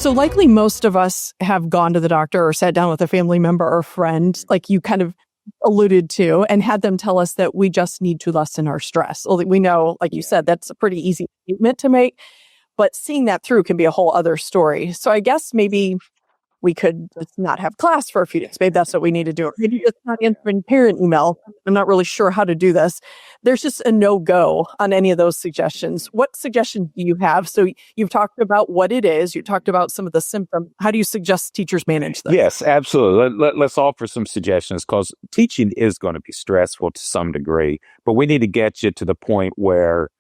So likely most of us have gone to the doctor or sat down with a family member or friend, like you kind of alluded to, and had them tell us that we just need to lessen our stress. Well, we know, like you said, that's a pretty easy statement to make, but seeing that through can be a whole other story. So I guess maybe we could just not have class for a few days. Maybe that's what we need to do. Maybe just not answering parent email. I'm not really sure how to do this. There's just a no-go on any of those suggestions. What suggestions do you have? So you've talked about what it is. You talked about some of the symptoms. How do you suggest teachers manage this? Yes, absolutely. Let's offer some suggestions because teaching is going to be stressful to some degree, but we need to get you to the point where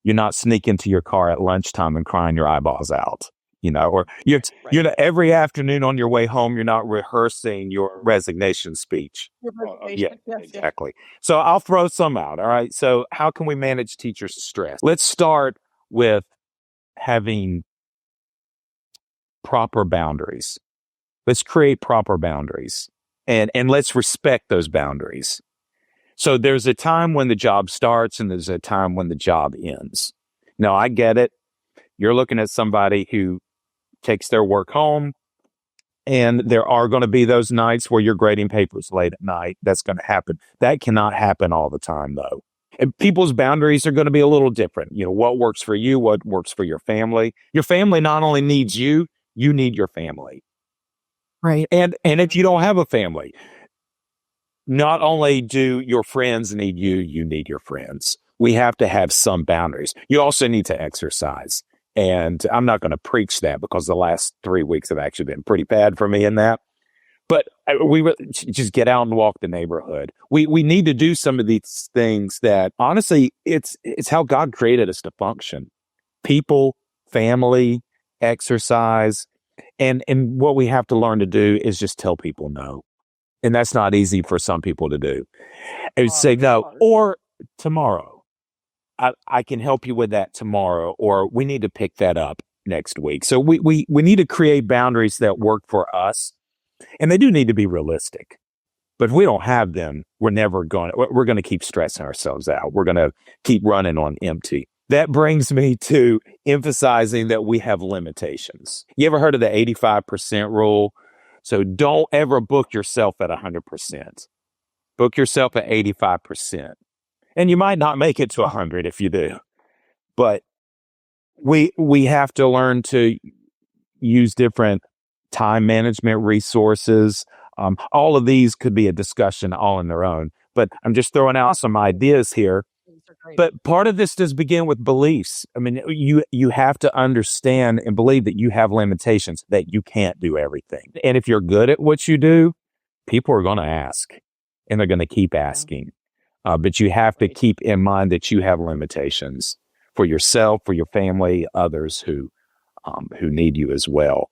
you're not sneaking to your car at lunchtime and crying your eyeballs out. Or every afternoon on your way home, you're not rehearsing your resignation speech. Yes. Exactly. So I'll throw some out. All right. So how can we manage teachers' stress? Let's start with having proper boundaries. Let's create proper boundaries and let's respect those boundaries. So there's a time when the job starts and there's a time when the job ends. Now, I get it. You're looking at somebody who takes their work home, and there are going to be those nights where you're grading papers late at night. That's going to happen. That cannot happen all the time, though. And people's boundaries are going to be a little different. What works for you, what works for your family. Your family not only needs you, you need your family. Right. And if you don't have a family, not only do your friends need you, you need your friends. We have to have some boundaries. You also need to exercise. And I'm not going to preach that because the last 3 weeks have actually been pretty bad for me in that. But we just get out and walk the neighborhood. We need to do some of these things that, honestly, it's how God created us to function. People, family, exercise. And what we have to learn to do is just tell people no. And that's not easy for some people to do. And say no, or tomorrow. I can help you with that tomorrow, or we need to pick that up next week. So we need to create boundaries that work for us, and they do need to be realistic. But if we don't have them, we're going to keep stressing ourselves out. We're going to keep running on empty. That brings me to emphasizing that we have limitations. You ever heard of the 85% rule? So don't ever book yourself at 100%. Book yourself at 85%. And you might not make it to 100 if you do. But we have to learn to use different time management resources. All of these could be a discussion all on their own. But I'm just throwing out some ideas here. But part of this does begin with beliefs. I mean, you have to understand and believe that you have limitations, that you can't do everything. And if you're good at what you do, people are going to ask, and they're going to keep asking. But you have to keep in mind that you have limitations for yourself, for your family, others who need you as well.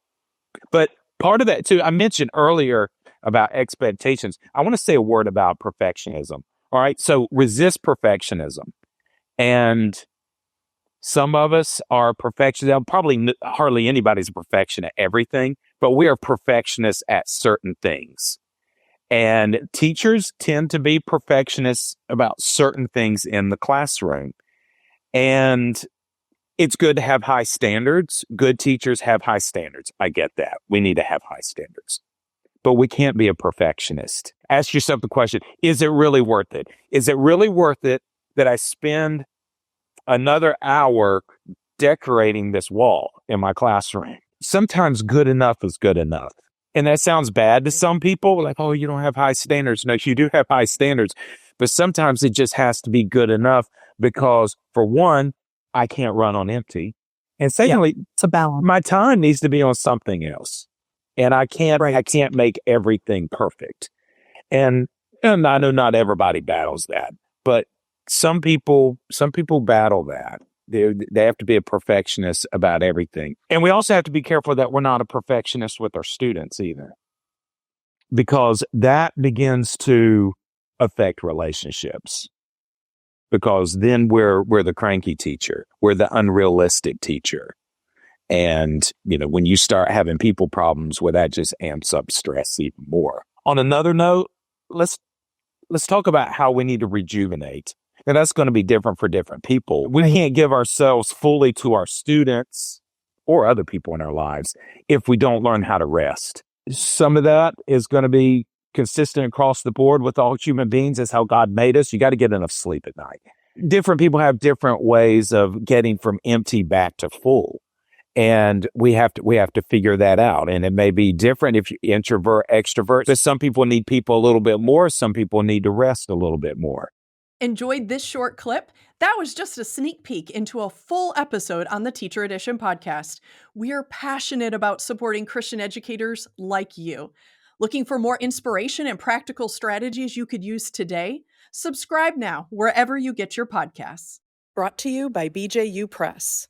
But part of that too, I mentioned earlier about expectations. I want to say a word about perfectionism. All right. So resist perfectionism. And some of us are perfectionists. Probably hardly anybody's a perfection at everything, but we are perfectionists at certain things. And teachers tend to be perfectionists about certain things in the classroom. And it's good to have high standards. Good teachers have high standards. I get that. We need to have high standards. But we can't be a perfectionist. Ask yourself the question, is it really worth it? Is it really worth it that I spend another hour decorating this wall in my classroom? Sometimes good enough is good enough. And that sounds bad to some people, like, oh, you don't have high standards. No, you do have high standards. But sometimes it just has to be good enough because, for one, I can't run on empty. And secondly, it's a balance. My time needs to be on something else. And I can't make everything perfect. And I know not everybody battles that, but some people battle that. They have to be a perfectionist about everything. And we also have to be careful that we're not a perfectionist with our students either, because that begins to affect relationships. Because then we're the cranky teacher. We're the unrealistic teacher. And, when you start having people problems, well, that just amps up stress even more. On another note, let's talk about how we need to rejuvenate. And that's going to be different for different people. We can't give ourselves fully to our students or other people in our lives if we don't learn how to rest. Some of that is going to be consistent across the board with all human beings. Is how God made us. You got to get enough sleep at night. Different people have different ways of getting from empty back to full. And we have to figure that out. And it may be different if you introvert, extrovert. But some people need people a little bit more. Some people need to rest a little bit more. Enjoyed this short clip? That was just a sneak peek into a full episode on the Teacher Edition podcast. We are passionate about supporting Christian educators like you. Looking for more inspiration and practical strategies you could use today? Subscribe now wherever you get your podcasts. Brought to you by BJU Press.